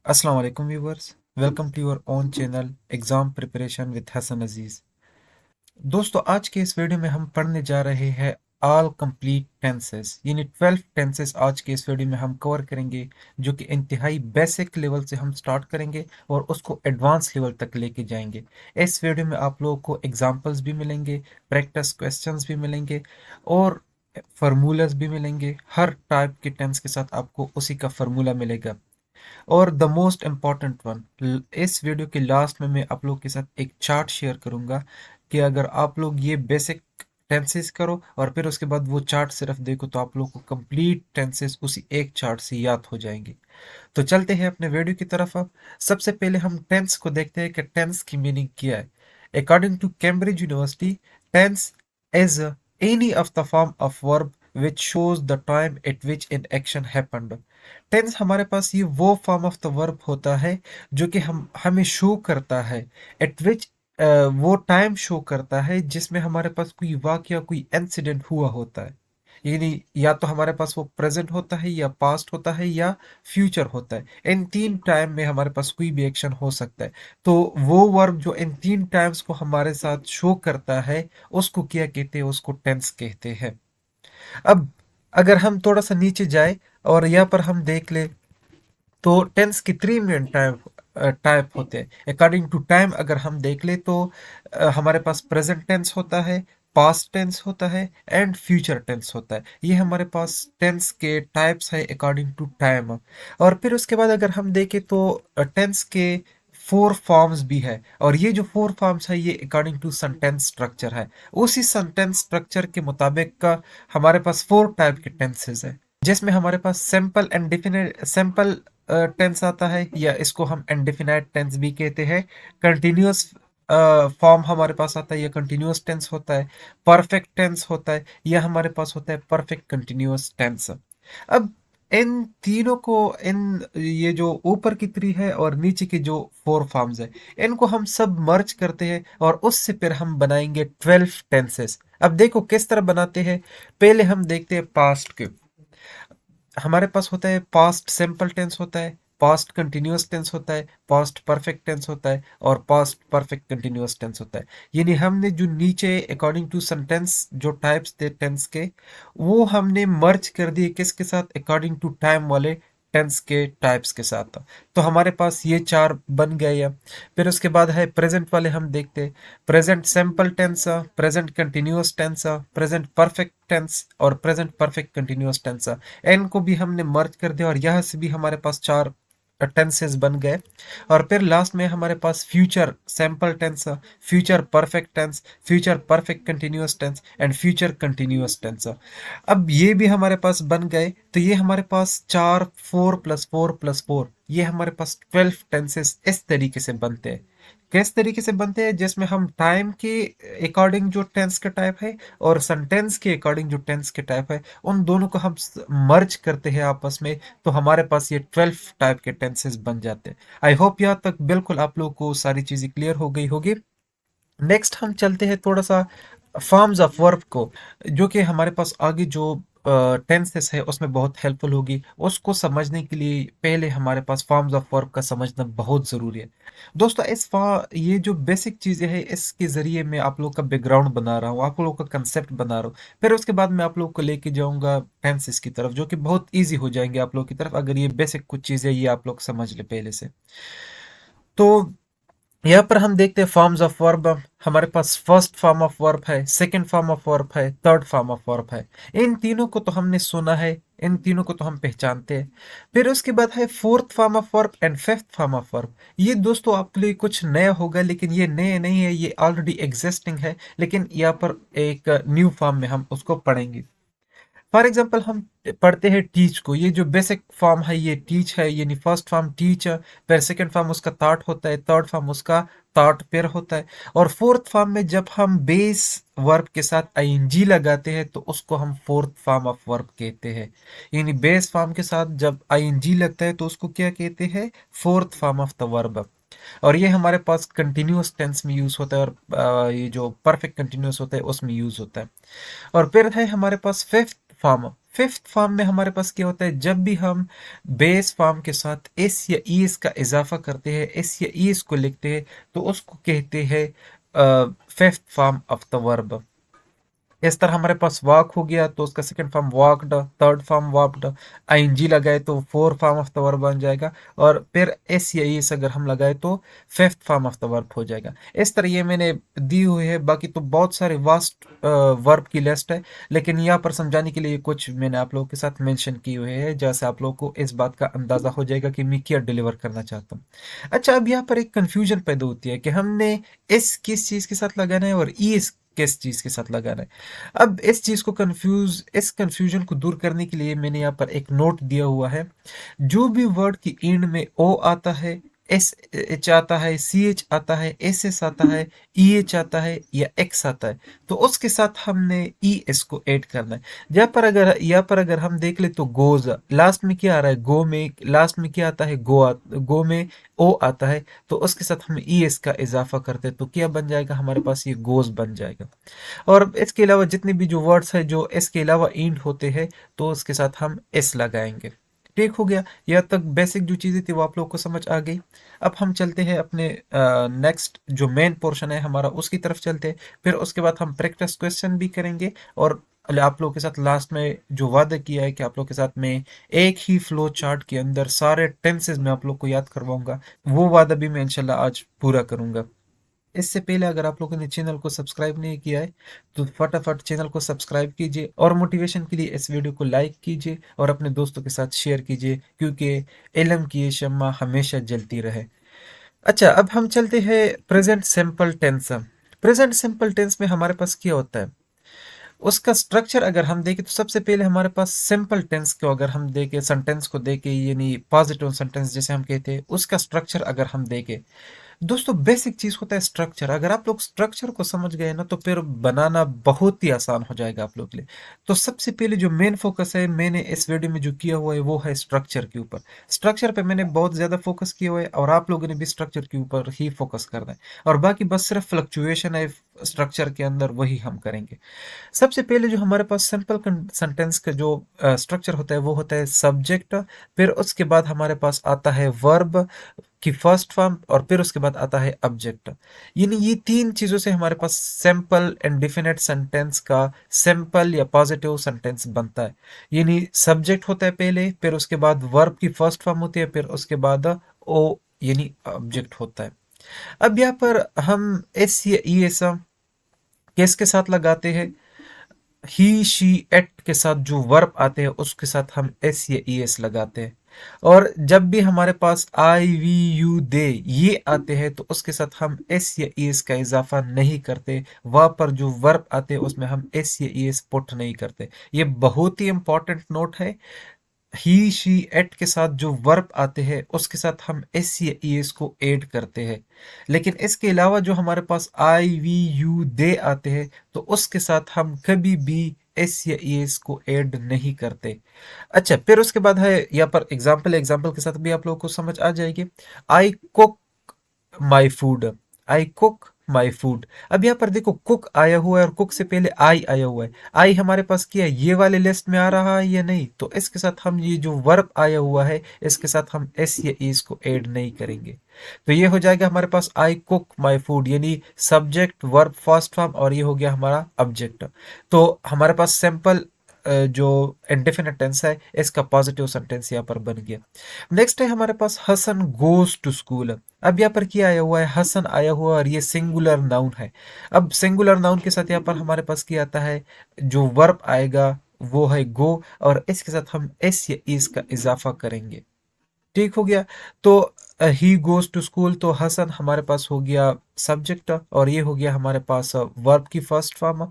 अस्सलाम वालेकुम viewers, welcome to your own channel exam preparation with Hasan Aziz. दोस्तों, आज के इस वीडियो में हम पढ़ने जा रहे हैं ऑल कंप्लीट टेंसेस यानी 12 टेंसेस। आज के इस वीडियो में हम कवर करेंगे, जो कि इंतहाई बेसिक लेवल से हम स्टार्ट करेंगे और उसको एडवांस लेवल तक लेके जाएंगे। इस वीडियो में आप लोगों को एग्जाम्पल्स भी मिलेंगे, प्रैक्टिस क्वेश्चंस भी मिलेंगे और फार्मूलाज भी मिलेंगे। हर टाइप के टेंस के साथ आपको उसी का फार्मूला मिलेगा। और द मोस्ट इम्पॉर्टेंट वन, इस वीडियो के लास्ट में मैं आप लोग के साथ एक चार्ट शेयर करूंगा कि अगर आप लोग ये बेसिक टेंसेस करो और फिर उसके बाद वो चार्ट सिर्फ देखो तो आप लोग को कंप्लीट टेंसेस उसी एक चार्ट से याद हो जाएंगे। तो चलते हैं अपने वीडियो की तरफ। अब सबसे पहले हम टेंस को देखते हैं कि टेंस की मीनिंग क्या है। According to Cambridge University, tense is any of the form of verb which shows the time at which an action happened। Tense हमारे पास ये वो फॉर्म ऑफ द वर्ब होता है जो कि हम हमें शो करता है एट विच, वो टाइम शो करता है जिसमें हमारे पास कोई वाकया, कोई इंसिडेंट हुआ होता है। यानी या तो हमारे पास वो प्रेजेंट होता है या पास्ट होता है या फ्यूचर होता है। इन तीन टाइम में हमारे पास कोई भी एक्शन हो सकता है। तो वो वर्ब जो इन तीन टाइम्स को हमारे साथ शो करता है उसको क्या कहते हैं? उसको टेंस कहते हैं। अब अगर हम थोड़ा सा नीचे जाए और यहाँ पर हम देख ले तो टेंस की थ्री मेन टाइप टाइप होते हैं। अकॉर्डिंग टू टाइम अगर हम देख ले तो हमारे पास प्रेजेंट टेंस होता है, पास्ट टेंस होता है एंड फ्यूचर टेंस होता है। ये हमारे पास टेंस के टाइप्स है अकॉर्डिंग टू टाइम। और फिर उसके बाद अगर हम देखें तो टेंस के फोर फॉर्म्स भी है और ये जो फोर फॉर्म्स है ये अकॉर्डिंग टू सेंटेंस स्ट्रक्चर है। उसी सेंटेंस स्ट्रक्चर के मुताबिक का हमारे पास फोर टाइप के टेंसेस है, जिसमें हमारे पास simple and definite simple tense आता है या इसको हम इंडेफिनाइट टेंस भी कहते हैं। कंटिन्यूअस फॉर्म हमारे पास आता है, या कंटिन्यूअस टेंस होता है। परफेक्ट टेंस होता है, या हमारे पास होता है परफेक्ट कंटिन्यूअस टेंस। अब इन तीनों को, इन ये जो ऊपर की थ्री है और नीचे की जो फोर फॉर्म्स है, इनको हम सब मर्ज करते हैं और उससे फिर हम बनाएंगे 12 टेंसेस। अब देखो किस तरह बनाते हैं। पहले हम देखते हैं पास्ट के। हमारे पास होता है पास्ट सिंपल टेंस होता है, पास्ट कंटिन्यूअस टेंस होता है, पास्ट परफेक्ट टेंस होता है और पास्ट परफेक्ट कंटिन्यूअस टेंस होता है। यानी हमने जो नीचे अकॉर्डिंग टू सेंटेंस जो टाइप्स थे टेंस के, वो हमने मर्ज कर दिए किसके साथ? अकॉर्डिंग टू टाइम वाले टेंस के टाइप्स के साथ। तो हमारे पास ये चार बन गए हैं। फिर उसके बाद है प्रेजेंट वाले, हम देखते हैं present simple tense, present continuous tense, present perfect tense और प्रेजेंट परफेक्ट कंटिन्यूअस टेंस। एन को भी हमने मर्ज कर दिया और यहाँ से भी हमारे पास चार टेंसेस बन गए। और फिर लास्ट में हमारे पास future simple tense, future perfect tense, future perfect continuous tense and future continuous tense. अब ये भी हमारे पास बन गए। तो ये हमारे पास चार, 4+4+4, ये हमारे पास 12 टेंसेस इस तरीके से बनते हैं। किस तरीके से बनते हैं? जिसमें हम टाइम के अकॉर्डिंग जो टेंस का टाइप है और सेंटेंस के अकॉर्डिंग जो टेंस के टाइप है, उन दोनों को हम मर्ज करते हैं आपस में। तो हमारे पास ये 12 टाइप के टेंसेस बन जाते हैं। आई होप यहाँ तक बिल्कुल आप लोगों को सारी चीजें क्लियर हो गई होगी। नेक्स्ट हम चलते हैं थोड़ा सा फॉर्म्स ऑफ वर्ब को, जो कि हमारे पास आगे जो टेंसेस है उसमें बहुत हेल्पफुल होगी। उसको समझने के लिए पहले हमारे पास फॉर्म्स ऑफ वर्ब का समझना बहुत ज़रूरी है। दोस्तों, ये जो बेसिक चीज़ें हैं इसके ज़रिए मैं आप लोग का बैकग्राउंड बना रहा हूँ, आप लोगों का कंसेप्ट बना रहा हूँ। फिर उसके बाद मैं आप लोग को लेके जाऊँगा टेंसेस की तरफ, जो कि बहुत ईजी हो जाएंगे आप लोग की तरफ अगर ये बेसिक कुछ चीज़ें ये आप लोग समझ ले पहले से। तो यहाँ पर हम देखते हैं फॉर्म्स ऑफ वर्ब। हमारे पास फर्स्ट फॉर्म ऑफ वर्ब है, सेकंड फॉर्म ऑफ वर्ब है, थर्ड फॉर्म ऑफ वर्ब है। इन तीनों को तो हमने सुना है, इन तीनों को तो हम पहचानते हैं। फिर उसके बाद है fourth form of verb and fifth form of verb. ये दोस्तों आपके लिए कुछ नया होगा, लेकिन ये नए नहीं है, ये ऑलरेडी एग्जिस्टिंग है, लेकिन यहाँ पर एक न्यू फॉर्म में हम उसको पढ़ेंगे। फॉर एग्जाम्पल हम पढ़ते हैं टीच को। ये जो बेसिक फॉर्म है ये टीच है, यानी फर्स्ट फॉर्म टीच, फिर सेकंड फॉर्म उसका थॉट होता है, थर्ड फॉर्म उसका थॉट पेयर होता है, और फोर्थ फॉर्म में जब हम बेस वर्ब के साथ आईएनजी लगाते हैं तो उसको हम फोर्थ फॉर्म ऑफ वर्ब कहते हैं। यानी बेस फॉर्म के साथ जब आईएनजी लगता है तो उसको क्या कहते हैं? Fourth form of the verb. और ये हमारे पास कंटिन्यूअस टेंस में यूज होता है और ये जो परफेक्ट कंटिन्यूअस होता है उसमें यूज होता है। और फिर है हमारे पास फिफ्थ फॉर्म। फिफ्थ फॉर्म में हमारे पास क्या होता है, जब भी हम बेस फॉर्म के साथ एस या ईएस का इजाफा करते हैं, एस या ईएस को लिखते हैं, तो उसको कहते हैं fifth form of the verb. इस तरह हमारे पास वॉक हो गया तो उसका second form walked, third form walked, ING लगाए तो fourth form of the verb बन जाएगा, और फिर एस या एस अगर हम लगाए तो fifth form of the verb हो जाएगा। इस तरह ये मैंने दी हुई है, बाकी तो बहुत सारे वास्ट वर्ब की लिस्ट है, लेकिन यहाँ पर समझाने के लिए कुछ मैंने आप लोगों के साथ मेंशन किए हुए हैं, जैसे आप लोगों को इस बात का अंदाजा हो जाएगा कि मैं क्या डिलीवर करना चाहता हूँ। अच्छा, अब यहाँ पर एक कंफ्यूजन पैदा होती है कि हमने एस किस चीज के साथ लगाना है और ई किस चीज के साथ लगाना है। अब इस कंफ्यूजन को दूर करने के लिए मैंने यहाँ पर एक नोट दिया हुआ है। जो भी वर्ड की एंड में ओ आता है, एस एच आता है, सी एच आता है, एस एस आता है, ई एच आता है या एक्स आता है, तो उसके साथ हमने ई एस को ऐड करना है। यहाँ पर अगर हम देख ले तो गोज, लास्ट में क्या आ रहा है, गो में लास्ट में क्या आता है, गो में ओ आता है, तो उसके साथ हम ई एस का इजाफा करते हैं, तो क्या बन जाएगा, हमारे पास ये गोज बन जाएगा। और इसके अलावा जितने भी जो वर्ड्स है जो एस के अलावा इंड होते हैं, तो उसके साथ हम एस लगाएंगे। ठीक हो गया, यहाँ तक बेसिक जो चीज़ें थी वो आप लोग को समझ आ गई। अब हम चलते हैं अपने नेक्स्ट जो मेन पोर्शन है हमारा, उसकी तरफ चलते हैं। फिर उसके बाद हम प्रैक्टिस क्वेश्चन भी करेंगे, और आप लोग के साथ लास्ट में जो वादा किया है कि आप लोग के साथ में एक ही फ्लो चार्ट के अंदर सारे टेंसेस में आप लोग को याद करवाऊंगा, वो वादा भी मैं इंशाल्लाह आज पूरा करूंगा। इससे पहले अगर आप लोगों ने चैनल को सब्सक्राइब नहीं किया है तो फटाफट चैनल को सब्सक्राइब कीजिए, और मोटिवेशन के लिए इस वीडियो को लाइक कीजिए और अपने दोस्तों के साथ शेयर कीजिए, क्योंकि इल्म की ये शम्मा हमेशा जलती रहे। अच्छा, अब हम चलते हैं present simple tense. Present simple tense में हमारे पास क्या होता है, उसका स्ट्रक्चर अगर हम देखें तो सबसे पहले हमारे पास सिंपल टेंस को अगर हम देखें, सेंटेंस को देखें, यानी पॉजिटिव सेंटेंस जैसे हम कहते हैं, उसका स्ट्रक्चर अगर हम देखें, दोस्तों बेसिक चीज होता है स्ट्रक्चर। अगर आप लोग स्ट्रक्चर को समझ गए ना, तो फिर बनाना बहुत ही आसान हो जाएगा आप लोग के लिए। तो सबसे पहले जो मेन फोकस है मैंने इस वीडियो में जो किया हुआ है वो है स्ट्रक्चर के ऊपर। स्ट्रक्चर पे मैंने बहुत ज्यादा फोकस किया हुआ है, और आप लोगों ने भी स्ट्रक्चर के ऊपर ही फोकस करना है, और बाकी बस सिर्फ फ्लक्चुएशन है स्ट्रक्चर के अंदर, वही हम करेंगे। सबसे पहले जो हमारे पास सिंपल सेंटेंस का जो स्ट्रक्चर होता है वो होता है सब्जेक्ट, फिर उसके बाद हमारे पास आता है वर्ब की फर्स्ट फॉर्म, और फिर उसके बाद आता है ऑब्जेक्ट। यानी ये तीन चीजों से हमारे पास सिंपल इंडेफिनिट सेंटेंस का सिंपल या पॉजिटिव सेंटेंस बनता है। यानी सब्जेक्ट होता है पहले, फिर उसके बाद वर्ब की फर्स्ट फॉर्म होती है, फिर उसके बाद ओ यानी ऑब्जेक्ट होता है। अब यहाँ पर हम एस या ई एस किसके साथ लगाते हैं, ही शी एट के साथ जो वर्ब आते हैं उसके साथ हम एस या ई एस लगाते हैं। और जब भी हमारे पास आई वी यू दे ये आते हैं तो उसके साथ हम एस या ई एस का इजाफा नहीं करते, वहां पर जो वर्ब आते हैं उसमें हम एस या ई एस पुट नहीं करते। ये बहुत ही इंपॉर्टेंट नोट है। ही शी एट के साथ जो वर्ब आते हैं उसके साथ हम एस या ई एस को ऐड करते हैं, लेकिन इसके अलावा जो हमारे पास आई वी यू दे आते हैं तो उसके साथ हम कभी भी एस या ई एस को ऐड नहीं करते। अच्छा, फिर उसके बाद है यहाँ पर एग्जाम्पल के साथ भी आप लोगों को समझ आ जाएगी। I cook my food, I cook my food. अब यहाँ पर देखो कुक आया हुआ है और कुक से पहले आई आया हुआ है। आई हमारे पास क्या है, ये वाले लिस्ट में आ रहा है या नहीं, तो इसके साथ हम ये जो वर्ब आया हुआ है इसके साथ हम एस या इस को ऐड नहीं करेंगे। तो ये हो जाएगा हमारे पास आई कुक माई फूड, यानी सब्जेक्ट वर्ब फर्स्ट फॉर्म, और ये हो गया हमारा ऑब्जेक्ट। तो हमारे पास सिंपल जो इंडेफिनिट टेंस है इसका पॉजिटिव सेंटेंस यहाँ पर बन गया। नेक्स्ट है हमारे पास हसन गोज टू स्कूल। अब यहाँ पर क्या आया हुआ है, हसन आया हुआ और ये सिंगुलर नाउन है। अब सिंगुलर नाउन के साथ यहाँ पर हमारे पास क्या आता है, जो वर्ब आएगा वो है गो, और इसके साथ हम एस या इस का इजाफा करेंगे। ठीक हो गया। तो ही गोज टू स्कूल, तो हसन हमारे पास हो गया सब्जेक्ट, और ये हो गया हमारे पास वर्ब की फर्स्ट फॉर्म।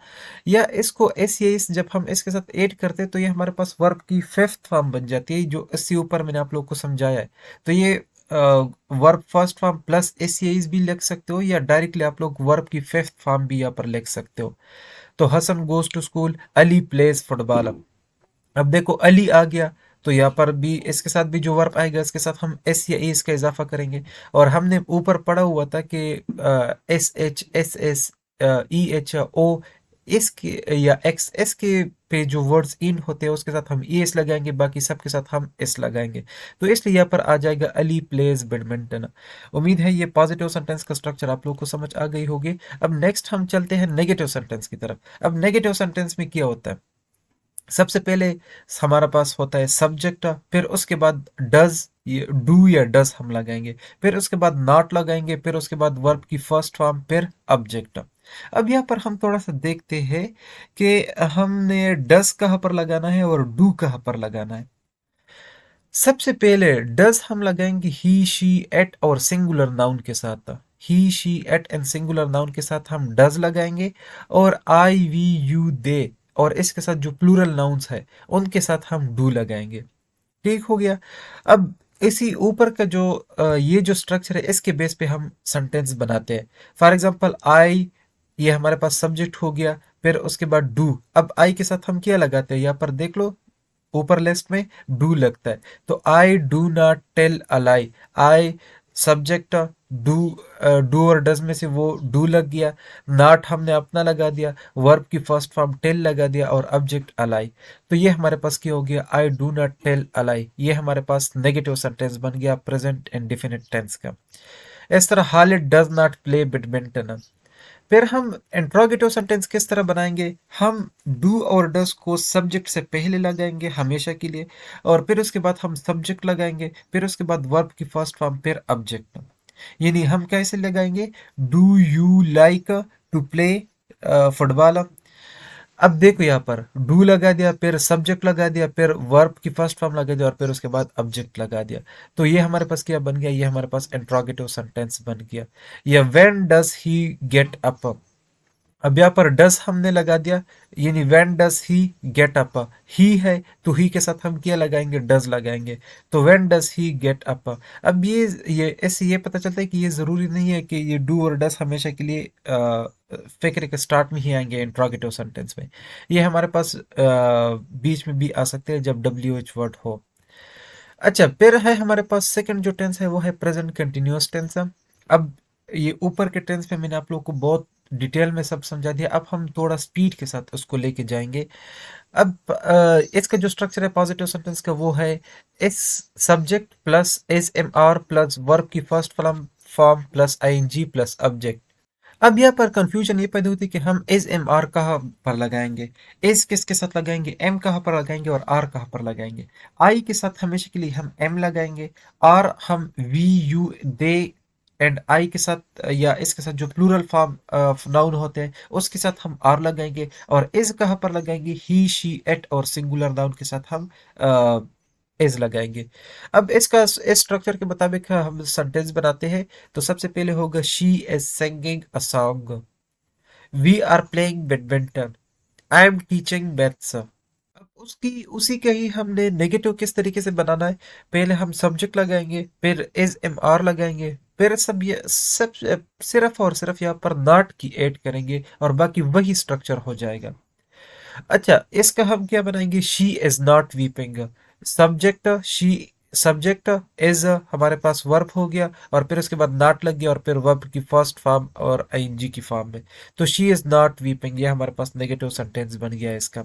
या इसको एस या इस जब हम इसके साथ ऐड करते हैं तो ये हमारे पास वर्ब की फिफ्थ फॉर्म बन जाती है, जो इससे ऊपर मैंने आप लोग को समझाया है। तो ये verb first form plus S या इस भी लिख सकते हो, या डायरेक्टली आप लोग वर्ब की फिफ्थ फॉर्म भी यहाँ पर लिख सकते हो। तो Hasan goes to school, Ali plays football. अब देखो अली आ गया, तो यहाँ पर भी इसके साथ भी जो वर्ब आएगा इसके साथ हम एस या ए इसका इजाफा करेंगे। और हमने ऊपर पढ़ा हुआ था कि S H S S E H O इसके या एक्स एस के पे जो वर्ड्स इन होते हैं उसके साथ हम एस लगाएंगे, बाकी सब के साथ हम एस लगाएंगे। तो इसलिए यहाँ पर आ जाएगा अली प्लेज बैडमिंटन। उम्मीद है ये पॉजिटिव सेंटेंस का स्ट्रक्चर आप लोग को समझ आ गई होगी। अब नेक्स्ट हम चलते हैं नेगेटिव सेंटेंस की तरफ। अब नेगेटिव सेंटेंस में क्या होता है, सबसे पहले हमारा पास होता है सब्जेक्ट, फिर उसके बाद डज, ये डू या डज हम लगाएंगे, फिर उसके बाद नॉट लगाएंगे, फिर उसके बाद वर्ब की फर्स्ट फॉर्म, फिर ऑब्जेक्ट। अब यहाँ पर हम थोड़ा सा देखते हैं कि हमने डज कहाँ पर लगाना है और डू कहाँ पर लगाना है। सबसे पहले डज हम लगाएंगे ही शी एट और सिंगुलर नाउन के साथ। He she it and singular noun के साथ हम डज लगाएंगे, और आई वी यू दे और इसके साथ जो प्लूरल नाउन्स है उनके साथ हम डू लगाएंगे। ठीक हो गया। अब इसी ऊपर का जो ये जो स्ट्रक्चर है इसके बेस पे हम सेंटेंस बनाते हैं। फॉर एग्जांपल आई, ये हमारे पास सब्जेक्ट हो गया, फिर उसके बाद डू। अब आई के साथ हम क्या लगाते हैं, यहाँ पर देख लो ऊपर लिस्ट में डू लगता है। तो I do not tell a lie, I subject, do, do और डज में से वो डू लग गया, नॉट हमने अपना लगा दिया, वर्ब की फर्स्ट फॉर्म टेल लगा दिया, और ऑब्जेक्ट अलाई। तो ये हमारे पास क्या हो गया, I do not tell a lie. ये हमारे पास नेगेटिव सेंटेंस बन गया प्रेजेंट इंडेफिनिट टेंस का। इस तरह हालिद डज नॉट प्ले बैडमिंटन। फिर हम इंट्रोगेटिव सेंटेंस किस तरह बनाएंगे, हम डू और डस को सब्जेक्ट से पहले लगाएंगे हमेशा के लिए, और फिर उसके बाद हम सब्जेक्ट लगाएंगे, फिर उसके बाद वर्ब की फर्स्ट फॉर्म, फिर ऑब्जेक्ट। यानी हम कैसे लगाएंगे, do you like to play football. अब देखो यहाँ पर डू लगा दिया, फिर सब्जेक्ट लगा दिया, फिर वर्ब की फर्स्ट फॉर्म लगा दिया, और फिर उसके बाद ऑब्जेक्ट लगा दिया। तो ये हमारे पास क्या बन गया, ये हमारे पास इंट्रोगेटिव सेंटेंस बन गया। या when does he get up. अब यहाँ पर डस हमने लगा दिया, यानी when does he get up. ही है तो ही के साथ हम क्या लगाएंगे, डज लगाएंगे। तो when does he get up. अब ये ऐसे ये पता चलता है कि ये जरूरी नहीं है कि ये डू और डस हमेशा के लिए फिक्र के स्टार्ट में ही आएंगे इंट्रोगेटिव सेंटेंस में। ये हमारे पास बीच में भी आ सकते हैं जब डब्ल्यू एच वर्ड हो। अच्छा, फिर है हमारे पास सेकंड जो टेंस है वो है प्रेजेंट कंटिन्यूअस टेंस। अब ये ऊपर के टेंस पे मैंने आप लोगों को बहुत डिटेल में सब समझा दिया, अब हम थोड़ा स्पीड के साथ उसको लेके जाएंगे। अब इसका जो स्ट्रक्चर है पॉजिटिव सेंटेंस का वो है is subject plus is am are plus verb की first form form plus ING plus object. अब यहाँ पर कंफ्यूजन ये पैदा होती है कि हम एस एम आर कहाँ पर लगाएंगे, एस किसके साथ लगाएंगे, एम कहाँ पर लगाएंगे और आर कहाँ पर लगाएंगे। आई के साथ हमेशा के लिए हम एम लगाएंगे, आर हम we you they and I के साथ या इसके साथ जो प्लूरल फॉर्म नाउन होते हैं उसके साथ हम आर लगाएंगे, और इज कहाँ पर लगाएंगे, ही शी एट और सिंगुलर नाउन के साथ हम इज लगाएंगे। अब इसका इस स्ट्रक्चर के मुताबिक हम सेंटेंस बनाते हैं। तो सबसे पहले होगा she is singing a song, we are playing badminton, I am teaching maths. अब उसकी उसी का ही हमने नेगेटिव किस तरीके से बनाना है, पहले हम सब्जेक्ट लगाएंगे, फिर इज एम आर लगाएंगे, फिर सब ये सब सिर्फ और सिर्फ यहाँ पर नॉट की ऐड करेंगे, और बाकी वही स्ट्रक्चर हो जाएगा। अच्छा, इसका हम क्या बनाएंगे, she is not weeping. Subject she, subject is हमारे पास वर्ब हो गया, और फिर उसके बाद नॉट लग गया, और फिर वर्ब की फर्स्ट फॉर्म और आईएनजी की फॉर्म में। तो शी इज नॉट वीपिंग, ये हमारे पास नेगेटिव सेंटेंस बन गया इसका।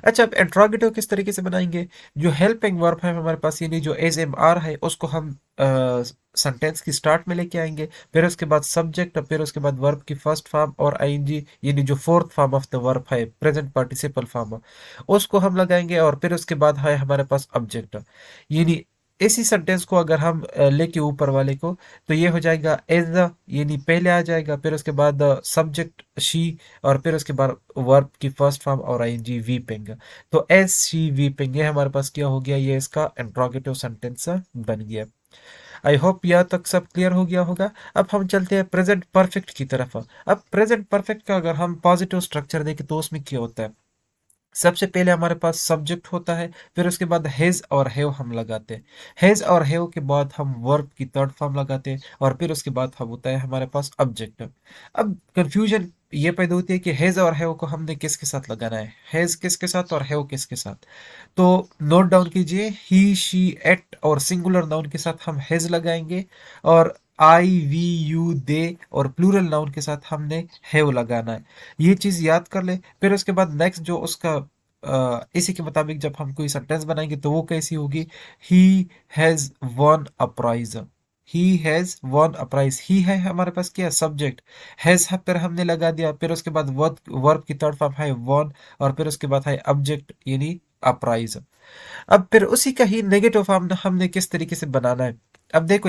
अच्छा, अब इंट्रोगेटिव किस तरीके से बनाएंगे, जो हेल्पिंग वर्ब है हमारे पास, यानी जो एज एम आर है उसको हम सेंटेंस की स्टार्ट में लेके आएंगे, फिर उसके बाद सब्जेक्ट, फिर उसके बाद वर्ब की फर्स्ट फॉर्म और आईएनजी, यानी जो fourth form of the verb है प्रेजेंट पार्टिसिपल फॉर्म, उसको हम लगाएंगे, और फिर उसके बाद है हमारे पास ऑब्जेक्ट। यानी इसी सेंटेंस को अगर हम लेके ऊपर वाले को, तो ये हो जाएगा एज, यानी पहले आ जाएगा, फिर उसके बाद सब्जेक्ट शी, और फिर उसके बाद वर्ब की फर्स्ट फॉर्म और आईएनजी वीपिंग। तो एज शी वीपिंग, ये हमारे पास क्या हो गया, ये इसका इंट्रोगेटिव सेंटेंस बन गया। आई होप यहाँ तक सब क्लियर हो गया होगा। अब हम चलते हैं प्रेजेंट परफेक्ट की तरफ। अब प्रेजेंट परफेक्ट का अगर हम पॉजिटिव स्ट्रक्चर देखें तो उसमें क्या होता है, सबसे पहले हमारे पास सब्जेक्ट होता है, फिर उसके बाद हैज और हैव हम लगाते हैं, हैज और हैव के बाद हम वर्ब की थर्ड फॉर्म लगाते हैं, और फिर उसके बाद हम होता है हमारे पास ऑब्जेक्ट। अब कंफ्यूजन ये पैदा होती है कि हैज और हैव को हमने किसके साथ लगाना है, हैज किसके साथ और हैव किसके साथ। तो नोट डाउन कीजिए, ही शी एट और सिंगुलर नाउन के साथ हम हैज लगाएंगे, और आई वी यू दे और प्लूरल नाउन के साथ हमने हैव लगाना है। ये चीज याद कर ले। फिर उसके बाद नेक्स्ट जो उसका इसी के मुताबिक जब हम कोई सेंटेंस बनाएंगे तो वो कैसी होगी? He has won a prize. He has won a prize. ही है हमारे पास क्या? सब्जेक्ट। हैज पर हमने लगा दिया, फिर उसके बाद वर्ब वर्ब की थर्ड फॉर्म है वन, और फिर उसके बाद है ऑब्जेक्ट यानी अ प्राइज। अब फिर उसी का ही नेगेटिव फॉर्म हमने किस तरीके से बनाना है? अब देखो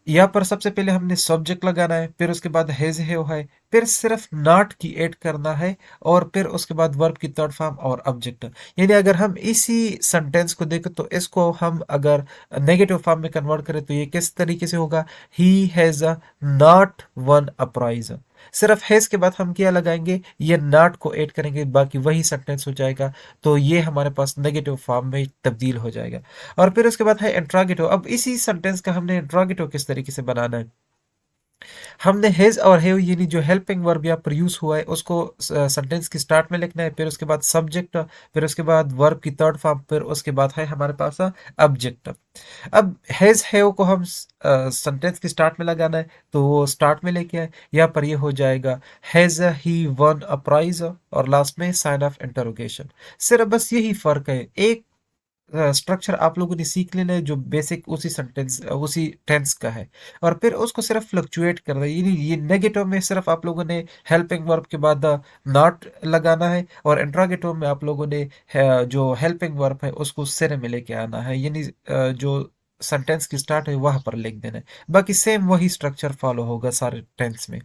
यहाँ पर सबसे पहले हमने सब्जेक्ट लगाना है, फिर उसके बाद हैज है, फिर सिर्फ नॉट की ऐड करना है, और फिर उसके बाद वर्ब की थर्ड फॉर्म और ऑब्जेक्ट। यानी अगर हम इसी सेंटेंस को देखें तो इसको हम अगर नेगेटिव फॉर्म में कन्वर्ट करें तो ये किस तरीके से होगा? He has a not won a prize. सिर्फ हैज के बाद हम क्या लगाएंगे? ये नॉट को ऐड करेंगे, बाकी वही सेंटेंस हो जाएगा। तो ये हमारे पास नेगेटिव फॉर्म में तब्दील हो जाएगा। और फिर उसके बाद है इंट्रोगेटिव। अब इसी सेंटेंस का हमने इंट्रोगेटिव किस तरीके से बनाना है? हमने हैज और हैव यानी जो हेल्पिंग वर्ब यहाँ पर यूज हुआ है उसको सेंटेंस की स्टार्ट में लिखना है, फिर उसके बाद सब्जेक्ट, फिर उसके बाद वर्ब की थर्ड फॉर्म, फिर उसके बाद है हमारे पास ऑब्जेक्ट। अब हैज हैव को हम सेंटेंस की स्टार्ट में लगाना है, तो वो स्टार्ट में लेके आए। यहाँ पर ये हो जाएगा has he won a prize, और लास्ट में साइन ऑफ इंटरोगेशन। सिर्फ बस यही फर्क है। एक स्ट्रक्चर आप लोगों ने सीख लेना है जो बेसिक उसी सेंटेंस उसी टेंस का है, और फिर उसको सिर्फ फ्लक्चुएट करना है। ये नेगेटिव में सिर्फ आप लोगों ने हेल्पिंग वर्ब के बाद नॉट लगाना है, और इंट्रोगेटिव में आप लोगों ने जो हेल्पिंग वर्ब है उसको सिरे में लेके आना है, यानी जो सेंटेंस की स्टार्ट है वहां पर लिख देना है। बाकी सेम वही स्ट्रक्चर फॉलो होगा सारे टेंस में।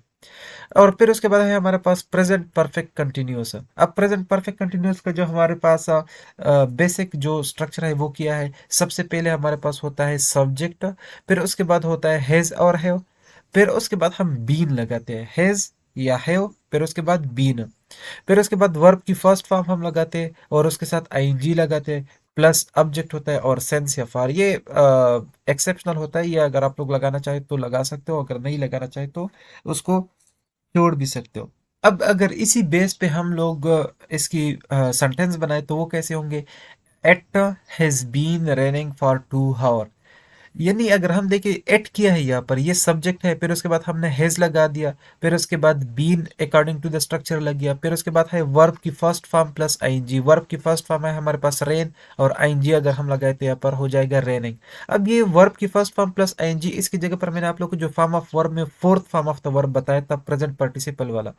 और फिर उसके बाद है हमारे पास प्रेजेंट परफेक्ट कंटिन्यूअस। अब प्रेजेंट परफेक्ट कंटिन्यूअस का जो हमारे पास बेसिक जो स्ट्रक्चर है वो किया है। सबसे पहले हमारे पास होता है सब्जेक्ट, फिर उसके बाद होता है हैज और हैव, फिर उसके बाद हम बीन लगाते हैं, हैज या हैव, फिर उसके बाद बीन, फिर उसके बाद वर्ब की फर्स्ट फॉर्म हम लगाते हैं और उसके साथ आईएनजी लगाते हैं, प्लस ऑब्जेक्ट होता है और सेंस या फार। ये एक्सेप्शनल होता है, ये अगर आप लोग लगाना चाहे तो लगा सकते हो, अगर नहीं लगाना चाहे तो उसको जोड़ भी सकते हो। अब अगर इसी बेस पे हम लोग इसकी सेंटेंस बनाए तो वो कैसे होंगे? It has been raining for 2 hour. यानी अगर हम देखें एट किया है यहाँ पर, ये सब्जेक्ट है, फिर उसके बाद हमने हैज लगा दिया, फिर उसके बाद been according to the structure लग गया, फिर उसके बाद है वर्ब की first form plus ING. Verb की फर्स्ट फॉर्म है हमारे पास रेन, और आईएनजी अगर हम लगाए तो यहाँ पर हो जाएगा रेनिंग। अब ये वर्ब की फर्स्ट फॉर्म प्लस आईएनजी, इसकी जगह पर मैंने आप लोग को जो फॉर्म ऑफ वर्ब में fourth form of the verb बताया था प्रेजेंट पार्टिसिपल वाला,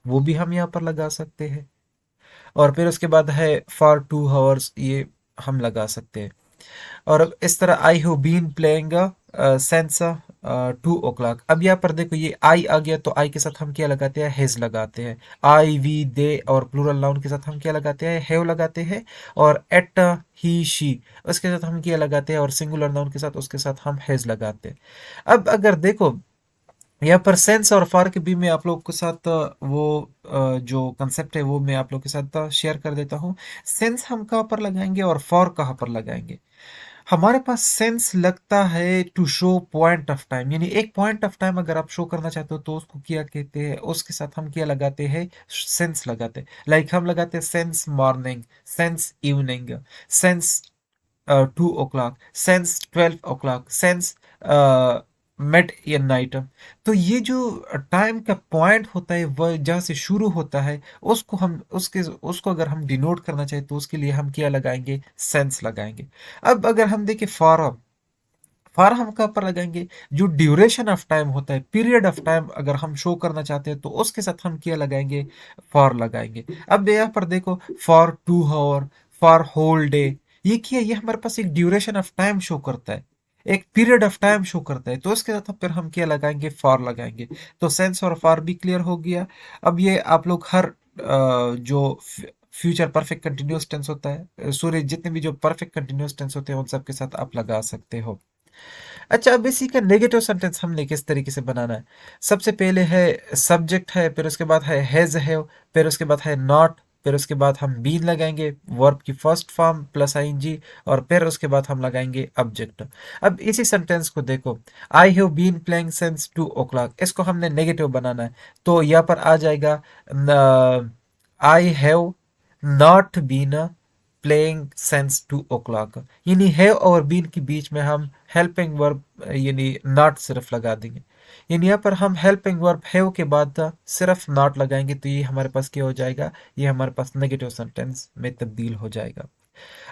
वो भी हम यहाँ पर लगा सकते हैं। और फिर उसके बाद है फॉर 2 आवर्स, ये हम लगा सकते हैं। और इस तरह I have been playing since 2 o'clock। अब यहाँ पर देखो ये आई आ गया, तो आई के साथ हम क्या लगाते हैं? हैज लगाते हैं। आई वी दे और प्लूरल नाउन के साथ हम क्या लगाते हैं? हैव लगाते हैं। और एट ही शी उसके साथ हम क्या लगाते हैं? और सिंगुलर नाउन के साथ उसके साथ हम हैज लगाते हैं। अब अगर देखो यहाँ पर सेंस और फॉर के भी मैं आप लोग के साथ जो कंसेप्ट है वो मैं आप लोग के साथ शेयर कर देता हूँ। सेंस हम कहाँ पर लगाएंगे और फॉर कहाँ पर लगाएंगे? हमारे पास सेंस लगता है to show point of time, यानी एक पॉइंट ऑफ टाइम अगर आप शो करना चाहते हो तो उसको क्या कहते हैं? उसके साथ हम क्या लगाते हैं? सेंस लगाते हैं। लाइक हम लगाते हैं sense morning, sense evening, sense 2 o'clock, sense 12 o'clock, sense mid in night. तो ये जो टाइम का पॉइंट होता है वह जहाँ से शुरू होता है, उसको अगर हम डिनोट करना चाहें तो उसके लिए हम क्या लगाएंगे? सेंस लगाएंगे। अब अगर हम देखें फॉर, फॉर हम कहाँ पर लगाएंगे? जो ड्यूरेशन ऑफ टाइम होता है, पीरियड ऑफ टाइम अगर हम शो करना चाहते हैं तो उसके साथ हम क्या लगाएंगे? फॉर लगाएंगे। अब यहाँ पर देखो for 2 hour, for whole day, ये क्या है? ये हमारे पास एक ड्यूरेशन ऑफ टाइम शो करता है, एक पीरियड ऑफ टाइम शो करता है, तो उसके साथ फिर हम क्या लगाएंगे? फॉर लगाएंगे। तो सेंस और फॉर भी क्लियर हो गया। अब ये आप लोग हर जो फ्यूचर परफेक्ट कंटिन्यूअस टेंस होता है, सॉरी जितने भी जो परफेक्ट कंटिन्यूअस टेंस होते हैं उन सब के साथ आप लगा सकते हो। अच्छा, अब इसी का नेगेटिव सेंटेंस हमने किस तरीके से बनाना है? सबसे पहले है सब्जेक्ट है, फिर उसके बाद है हैज है, फिर उसके बाद है नॉट, फिर उसके बाद हम बीन लगाएंगे, वर्ब की फर्स्ट फॉर्म प्लस आईएनजी, और फिर उसके बाद हम लगाएंगे ऑब्जेक्ट। अब इसी सेंटेंस को देखो, I have been playing since 2 o'clock, इसको हमने नेगेटिव बनाना है, तो यहाँ पर आ जाएगा I have not been playing since 2 o'clock। यानी हैव और बीन के बीच में हम हेल्पिंग वर्ब यानी नॉट सिर्फ लगा देंगे। यानी यहाँ पर हम हेल्पिंग वर्ब हैव के बाद सिर्फ नॉट लगाएंगे तो ये हमारे पास क्या हो जाएगा, ये हमारे पास नेगेटिव सेंटेंस में तब्दील हो जाएगा।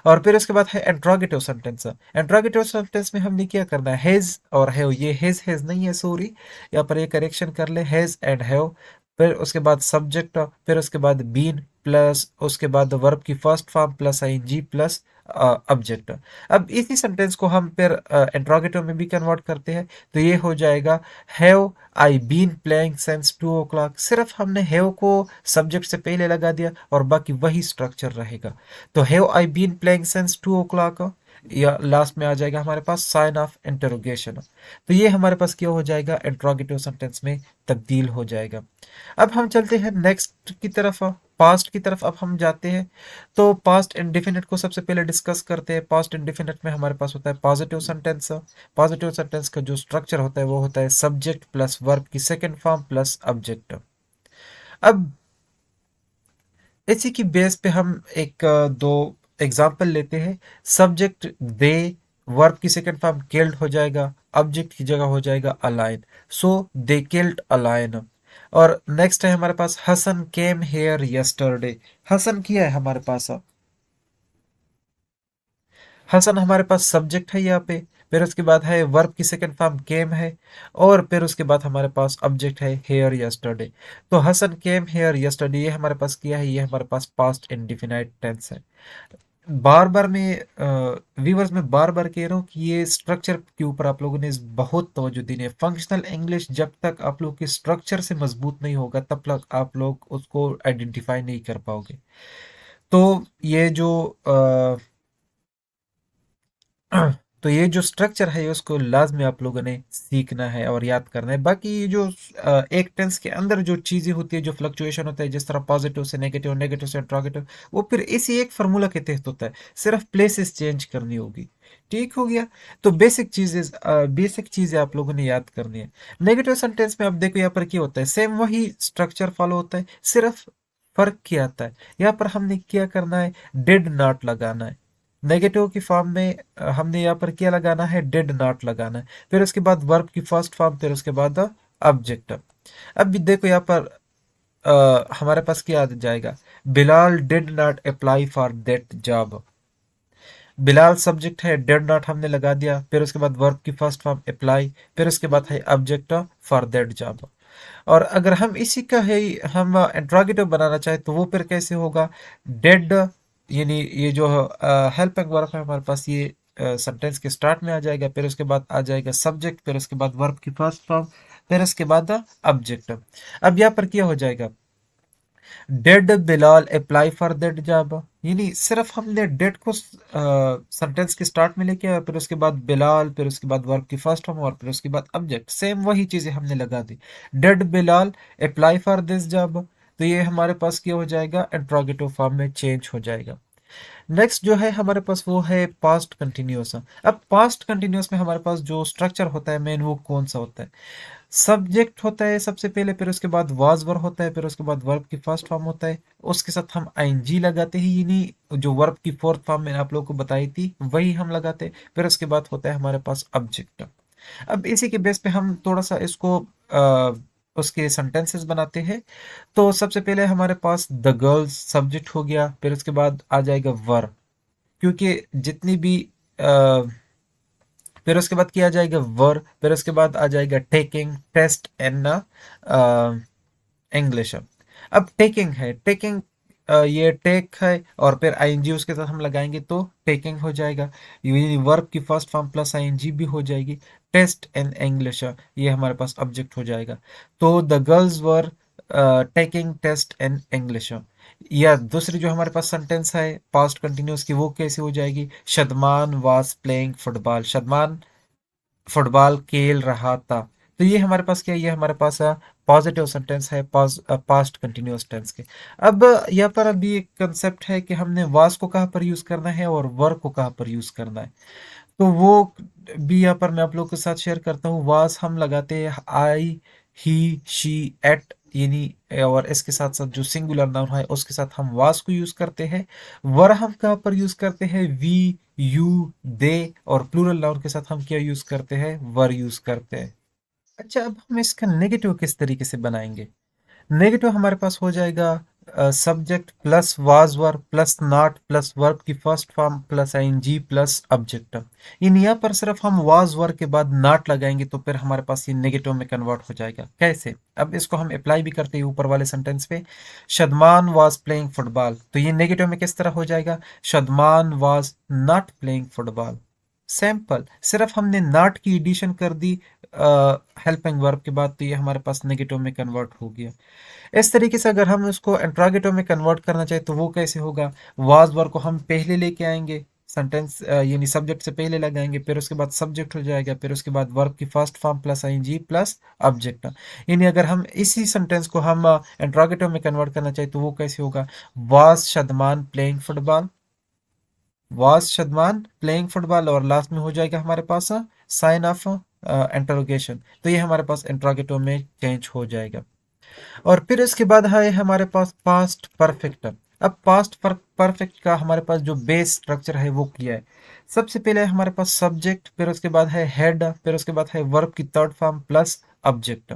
और फिर उसके बाद है इंट्रोगेटिव सेंटेंस। इंट्रोगेटिव सेंटेंस में हमने क्या करना है, हैज और हैव, ये हैज नहीं है, सॉरी, यहाँ पर ये करेक्शन कर ले, हैज एंड हैव, फिर उसके बाद सब्जेक्ट, फिर उसके बाद बीन प्लस उसके बाद वर्ब की first form plus ING plus object. अब इसी सेंटेंस को हम फिर इंट्रोगेटिव में भी कन्वर्ट करते हैं तो ये हो जाएगा have I been playing since 2 o'clock। सिर्फ हमने हैव को सब्जेक्ट से पहले लगा दिया और बाकी वही स्ट्रक्चर रहेगा। तो have I been playing since 2 o'clock, या लास्ट में आ जाएगा हमारे पास साइन ऑफ इंटरोगेशन। तो ये हमारे पास क्या हो जाएगा, इंट्रोगेटिव सेंटेंस में तब्दील हो जाएगा। अब हम चलते हैं नेक्स्ट की तरफ, पास्ट की तरफ अब हम जाते हैं। तो पास्ट इंडेफिनिट को सबसे पहले डिस्कस करते हैं। पास्ट इंडेफिनिट में हमारे पास होता है पॉजिटिव सेंटेंस। पॉजिटिव सेंटेंस का जो स्ट्रक्चर होता है वो होता है सब्जेक्ट प्लस वर्ब की सेकंड फॉर्म प्लस ऑब्जेक्ट। अब इसी की बेस पे हम एक दो एग्जाम्पल लेते हैं। सब्जेक्ट दे, वर्ब की सेकंड फॉर्म किल्ड हो जाएगा, ऑब्जेक्ट की जगह हो जाएगा a lion, so they killed a lion. और नेक्स्ट है हमारे पास Hasan came here yesterday. Hasan किया है हमारे पास, हसन हमारे पास सब्जेक्ट है यहाँ पे, फिर उसके बाद है वर्ब की सेकंड फॉर्म केम है, और फिर उसके बाद हमारे पास ऑब्जेक्ट है हेयर यस्टरडे। तो हसन केम हेयर यस्टरडे ये हमारे पास किया है, ये हमारे पास पास्ट इंडिफिनाइट टेंस है। बार बार मैं व्यूवर्स में बार बार कह रहा हूँ कि ये स्ट्रक्चर के ऊपर आप लोगों ने बहुत तवज्जो देनी है। फंक्शनल इंग्लिश जब तक आप लोग के स्ट्रक्चर से मजबूत नहीं होगा तब तक आप लोग उसको आइडेंटिफाई नहीं कर पाओगे। तो ये जो तो ये जो स्ट्रक्चर है उसको लाजमी आप लोगों ने सीखना है और याद करना है। बाकी ये जो एक टेंस के अंदर जो चीज़ें होती है, जो फ्लक्चुएशन होता है, जिस तरह पॉजिटिव से नेगेटिव, नेगेटिव से इंट्रोगेटिव, वो फिर इसी एक फार्मूला के तहत होता है, सिर्फ प्लेसेस चेंज करनी होगी। ठीक हो गया। तो बेसिक चीज़ें आप लोगों ने याद करनी है। नेगेटिव सेंटेंस में आप देखो यहाँ पर क्या होता है, सेम वही स्ट्रक्चर फॉलो होता है, सिर्फ फर्क क्या आता है, यहाँ पर हमने क्या करना है, डिड नॉट लगाना है। नेगेटिव की फॉर्म में हमने यहाँ पर क्या लगाना है, डिड नॉट लगाना है, फिर उसके बाद वर्ब की फर्स्ट फॉर्म, फिर उसके बाद ऑब्जेक्ट। अब भी देखो यहाँ पर हमारे पास क्या आ जाएगा, Bilal did not apply for that job. Bilal subject है, डिड नॉट हमने लगा दिया, फिर उसके बाद वर्ब की फर्स्ट फॉर्म अप्लाई, फिर उसके बाद है ऑब्जेक्ट फॉर दैट जॉब। और अगर हम इसी का है हम इंट्रोगेटिव बनाना चाहे तो वो फिर कैसे होगा, डेड, यानी ये जो हेल्पिंग वर्ब है हमारे पास ये सेंटेंस के स्टार्ट में आ जाएगा, फिर उसके बाद आ जाएगा सब्जेक्ट, फिर उसके बाद वर्ब की फर्स्ट फॉर्म, फिर उसके बाद ऑब्जेक्ट। अब यहाँ पर क्या हो जाएगा, dead Bilal apply for that job, यानी सिर्फ हमने डेड को सेंटेंस के स्टार्ट में लेके आया, फिर उसके बाद बिलाल, फिर उसके बाद वर्ब की फर्स्ट फॉर्म और फिर उसके बाद ऑब्जेक्ट, सेम वही चीजें हमने लगा दी, did Bilal apply for this job. तो ये हमारे पास क्या हो जाएगा, इंट्रोगेटिव फॉर्म में चेंज हो जाएगा। नेक्स्ट जो है हमारे पास वो है पास्ट कंटिन्यूअस। अब पास्ट कंटिन्यूअस में हमारे पास जो स्ट्रक्चर होता है मेन वो कौन सा होता है, सब्जेक्ट होता है सबसे पहले, फिर उसके बाद वाज वर्ब होता है, फिर उसके बाद वर्ब की फर्स्ट फॉर्म होता है, उसके साथ हम आईएनजी लगाते हैं, यानी जो वर्ब की फोर्थ फॉर्म मैंने आप लोगों को बताई थी वही हम लगाते हैं, फिर उसके बाद होता है हमारे पास ऑब्जेक्ट। अब इसी के बेस पे हम थोड़ा सा इसको उसके सेंटेंसेस बनाते हैं। तो सबसे पहले हमारे पास द गर्ल्स सब्जेक्ट हो गया, फिर उसके बाद आ जाएगा वर्ब, क्योंकि जितनी भी फिर उसके बाद किया जाएगा वर्ब, फिर उसके बाद आ जाएगा टेकिंग टेस्ट इन इंग्लिश। अब टेकिंग है, टेकिंग ये टेक है और फिर आईएनजी उसके साथ हम लगाएंगे तो टेकिंग हो जाएगा, ये वर्ब की फर्स्ट फॉर्म प्लस आईएनजी भी हो जाएगी। टेस्ट इन इंग्लिश ये हमारे पास ऑब्जेक्ट हो जाएगा। तो the girls were taking test in English. या दूसरी जो हमारे पास सेंटेंस है पास्ट कंटिन्यूअस की वो कैसे हो जाएगी, Shadman was playing football, Shadman football खेल रहा था। तो ये हमारे पास क्या है, ये हमारे पास पॉजिटिव सेंटेंस है पास्ट कंटिन्यूअस टेंस के। अब यहाँ पर अभी एक कंसेप्ट है कि हमने वाज को कहाँ पर यूज करना है और वर को कहाँ पर यूज करना है, तो वो भी यहाँ पर मैं आप लोग के साथ शेयर करता हूँ। वाज हम लगाते हैं आई, ही, शी, एट, यानी और इसके साथ साथ जो सिंगुलर नाउन है उसके साथ हम वाज को यूज करते हैं। वर हम कहाँ पर यूज करते हैं? वी, यू, दे। और प्लूरल नाउन के साथ हम क्या यूज करते हैं? वर यूज करते हैं। अच्छा, अब हम इसका नेगेटिव किस तरीके से बनाएंगे? नेगेटिव हमारे पास हो जाएगा subject plus was were plus not plus verb की first form plus ING plus object. इन यहाँ पर सिर्फ हम वाज वर के बाद नॉट लगाएंगे तो फिर हमारे पास ये नेगेटिव में कन्वर्ट हो जाएगा। कैसे? अब इसको हम अप्लाई भी करते हैं ऊपर वाले सेंटेंस पे। शदमान वाज प्लेइंग फुटबॉल, तो ये नेगेटिव में किस तरह हो जाएगा? Shadman was not playing football. Sample, सिर्फ हमने नॉट की एडिशन कर दी हेल्पिंग वर्ब के बाद, तो ये हमारे पास नेगेटिव में कन्वर्ट हो गया। इस तरीके से अगर हम उसको इंट्रोगेटिव में कन्वर्ट करना चाहे तो वो कैसे होगा? वाज वर्ब को हम पहले लेके आएंगे, सेंटेंस यानी सब्जेक्ट से पहले लगाएंगे, फिर उसके बाद सब्जेक्ट हो जाएगा, फिर उसके बाद वर्ब की first form plus ING plus object. यानी अगर हम इसी सेंटेंस को हम इंट्रोगेटिव में कन्वर्ट करना चाहे तो वो कैसे होगा? Was Shadman playing football, was Shadman playing football, और लास्ट में हो जाएगा हमारे पास साइन ऑफ इंटरोगेशन। तो ये हमारे पास इंट्रोगेटिव में चेंज हो जाएगा। और फिर इसके बाद है हमारे पास पास्ट परफेक्ट। अब पास्ट परफेक्ट का हमारे पास जो बेस स्ट्रक्चर है वो क्या है? सबसे पहले है हमारे पास सब्जेक्ट, फिर उसके बाद है हेड, फिर उसके बाद है वर्ब की थर्ड फॉर्म प्लस ऑब्जेक्ट।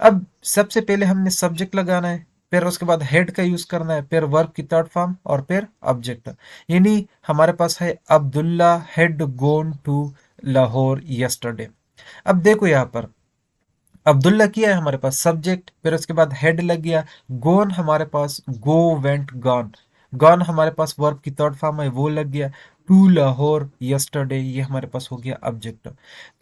अब सबसे पहले हमने सब्जेक्ट लगाना है, फिर उसके बाद हेड का यूज करना है, फिर वर्ब की थर्ड फॉर्म और फिर ऑब्जेक्ट। यानी हमारे पास है Abdullah had gone to Lahore yesterday. अब देखो यहाँ पर अब्दुल्ला किया है हमारे पास सब्जेक्ट, फिर उसके बाद हेड लग गया। गोन हमारे पास गो वेंट गॉन, गॉन हमारे पास वर्ब की थर्ड फॉर्म है वो लग गया। टू लाहौर यस्टरडे, ये हमारे पास हो गया ऑब्जेक्ट।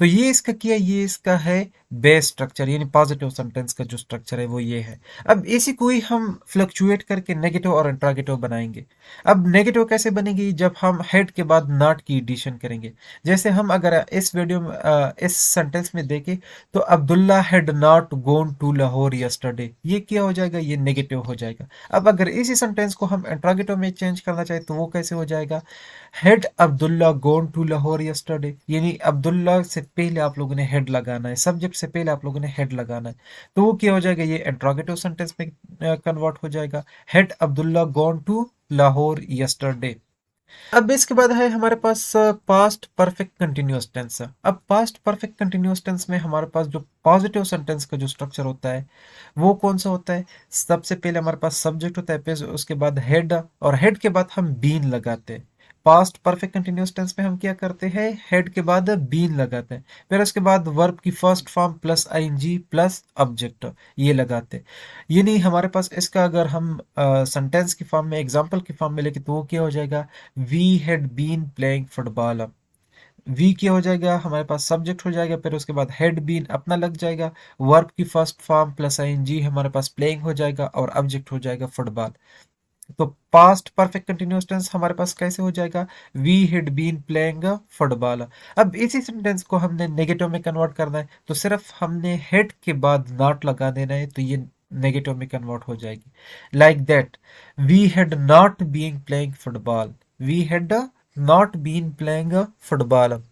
तो ये इसका किया, ये इसका है बेस स्ट्रक्चर, यानी पॉजिटिव सेंटेंस का जो स्ट्रक्चर है वो ये है। अब इसी को ही हम फ्लक्चुएट करके नेगेटिव और इंट्रोगेटिव बनाएंगे। अब नेगेटिव कैसे बनेगी? जब हम हेड के बाद नॉट की एडिशन करेंगे। जैसे हम अगर इस वीडियो में इस सेंटेंस में देखें तो Abdullah had not gone to Lahore yesterday, ये क्या हो जाएगा? ये नेगेटिव हो जाएगा। अब अगर इसी सेंटेंस को हम इंट्रोगेटिव में चेंज करना चाहे तो वो कैसे हो जाएगा? Had Abdullah gone to Lahore yesterday, यानी अब्दुल्ला से पहले आप लोगों ने हेड लगाना है, सब्जेक्ट से पहले आप लोगों ने हेड लगाना है। तो वो क्या हो जाएगा? ये इंट्रोगेटिव सेंटेंस में कन्वर्ट हो जाएगा। Had Abdullah gone to Lahore yesterday. अब इसके बाद है हमारे पास पास्ट परफेक्ट कंटिन्यूअस टेंस। अब पास्ट परफेक्ट कंटिन्यूअस टेंस में हमारे पास जो पॉजिटिव सेंटेंस का जो स्ट्रक्चर होता है वो कौन सा होता है? सबसे पहले हमारे पास सब्जेक्ट होता है, फिर उसके बाद हेड, और हेड के बाद हम बीन लगाते हैं। पास्ट परफेक्ट कंटिन्यूअस टेंस में हम क्या करते हैं? हेड के बाद बीन लगाते हैं, फिर उसके बाद वर्ब की first form plus ING plus object ये लगाते हैं। ये नहीं, हमारे पास इसका अगर हम सेंटेंस की फॉर्म में, एग्जांपल की फॉर्म में लेके तो वो क्या हो जाएगा? We had been playing football. We क्या हो जाएगा? हमारे पास सब्जेक्ट हो जाएगा, फिर उसके बाद हैड बीन अपना लग जाएगा, वर्ब की फर्स्ट फॉर्म प्लस आईएनजी हमारे पास प्लेइंग हो जाएगा, और ऑब्जेक्ट हो जाएगा फुटबॉल। तो पास्ट परफेक्ट कंटिन्यूअस टेंस हमारे पास कैसे हो जाएगा? We had been playing football. अब इसी सेंटेंस को हमने नेगेटिव में कन्वर्ट करना है तो सिर्फ हमने हेड के बाद नॉट लगा देना है, तो ये नेगेटिव में कन्वर्ट हो जाएगी। Like that we had not been playing football, we had not been playing football.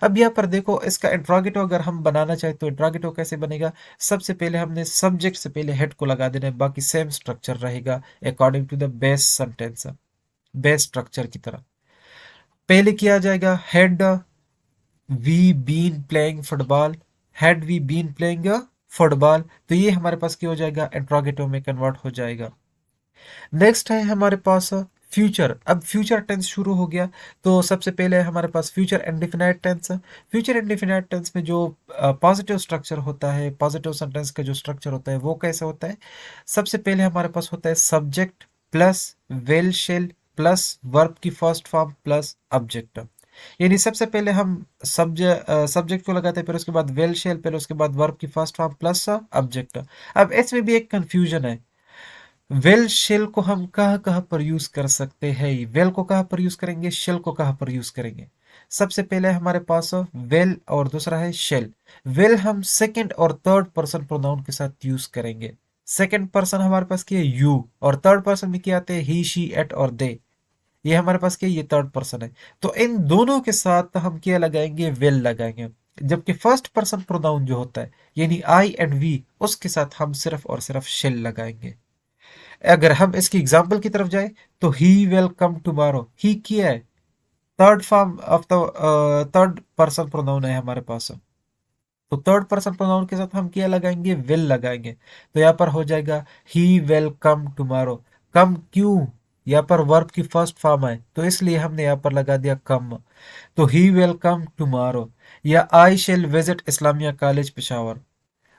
अब यहाँ पर देखो, इसका इंट्रोगेटिव अगर हम बनाना चाहे तो इंट्रोगेटिव कैसे बनेगा? सबसे पहले हमने सब्जेक्ट से पहले हेड को लगा देना है, बाकी सेम स्ट्रक्चर रहेगा according to the base sentence, base structure की तरह। पहले किया जाएगा had we been playing football, had we been playing football, तो ये हमारे पास क्या हो जाएगा? इंट्रोगेटिव में कन्वर्ट हो जाएगा। नेक्स्ट है हमारे पास फ्यूचर। अब फ्यूचर टेंस शुरू हो गया तो सबसे पहले है हमारे पास future indefinite tense. Future indefinite tense में जो पॉजिटिव स्ट्रक्चर होता है, पॉजिटिव सेंटेंस का जो स्ट्रक्चर होता है वो कैसे होता है? सबसे पहले हमारे पास होता है subject plus well shall plus verb की फर्स्ट फॉर्म प्लस ऑब्जेक्ट। यानी सबसे पहले हम सब्जेक्ट को लगाते हैं, फिर उसके बाद वेल शेल, फिर उसके बाद वर्ब की फर्स्ट फॉर्म प्लस ऑब्जेक्ट। अब इसमें भी एक कंफ्यूजन है, वेल शेल को हम कहाँ कहाँ पर यूज कर सकते हैं? वेल को कहाँ पर यूज करेंगे, शेल को कहाँ पर यूज करेंगे? सबसे पहले हमारे पास वेल और दूसरा है शेल। वेल हम सेकंड और थर्ड पर्सन प्रोनाउन के साथ यूज करेंगे। सेकंड पर्सन हमारे पास क्या है? यू, और थर्ड पर्सन में क्या आते हैं? ही, शी, एट और दे। ये हमारे पास क्या है? ये थर्ड पर्सन है। तो इन दोनों के साथ हम क्या लगाएंगे? वेल लगाएंगे। जबकि फर्स्ट पर्सन प्रोनाउन जो होता है यानी आई एंड वी, उसके साथ हम सिर्फ और सिर्फ शेल लगाएंगे। अगर हम इसकी एग्जाम्पल की तरफ जाए तो ही विल कम टुमारो, ही किया है, third form of the third person pronoun है हमारे पास। तो थर्ड पर्सन प्रोनाउन के साथ हम क्या लगाएंगे, विल लगाएंगे। तो यहाँ पर हो जाएगा ही विल कम टुमारो। कम क्यों, यहाँ पर वर्ब की फर्स्ट फॉर्म है तो इसलिए हमने यहाँ पर लगा दिया कम। तो ही विल कम टुमारो। या I shall visit Islamia college Peshawar.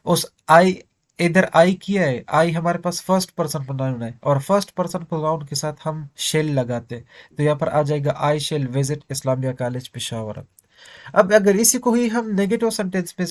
उस आई, इधर आई किया है, आई हमारे पास फर्स्ट पर्सन प्रोनाउन है और फर्स्ट पर्सन प्रोनाउन के साथ हम शेल लगाते हैं। तो यहाँ पर आ जाएगा आई shall visit Islamia college Peshawar. अब अगर इसी को ही हम नेगेटिव सेंटेंस में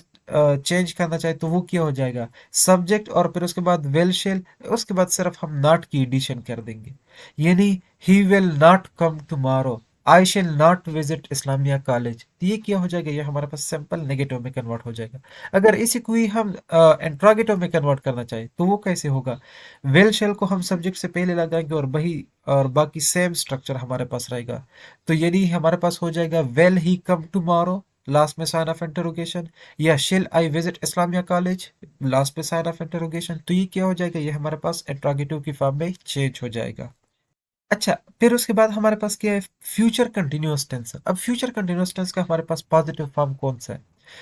चेंज करना चाहे तो वो क्या हो जाएगा, सब्जेक्ट और फिर उसके बाद वेल शेल, उसके बाद सिर्फ हम नॉट की एडिशन कर देंगे। यानी ही will not come tomorrow, I shall not visit Islamia college. तो ये क्या हो जाएगा, ये हमारे पास सिंपल नेगेटिव में कन्वर्ट हो जाएगा। अगर इसी को ही हम इंट्रोगेटिव में कन्वर्ट करना चाहे तो वो कैसे होगा, वेल शेल को हम सब्जेक्ट से पहले लगाएंगे और वही और बाकी सेम स्ट्रक्चर हमारे पास रहेगा। तो यदि हमारे पास हो जाएगा वेल ही कम टुमारो, लास्ट में साइन ऑफ इंटरोगेशन, या शिल I visit Islamia college, last पे साइन ऑफ इंटरोगेशन। तो ये क्या हो जाएगा, ये हमारे पास इंट्रोगेटिव की फॉर्म में चेंज हो जाएगा। अच्छा, फिर उसके बाद हमारे पास क्या है, फ्यूचर कंटिन्यूअस टेंस। अब फ्यूचर कंटिन्यूअस टेंस का हमारे पास पॉजिटिव फॉर्म कौन सा है,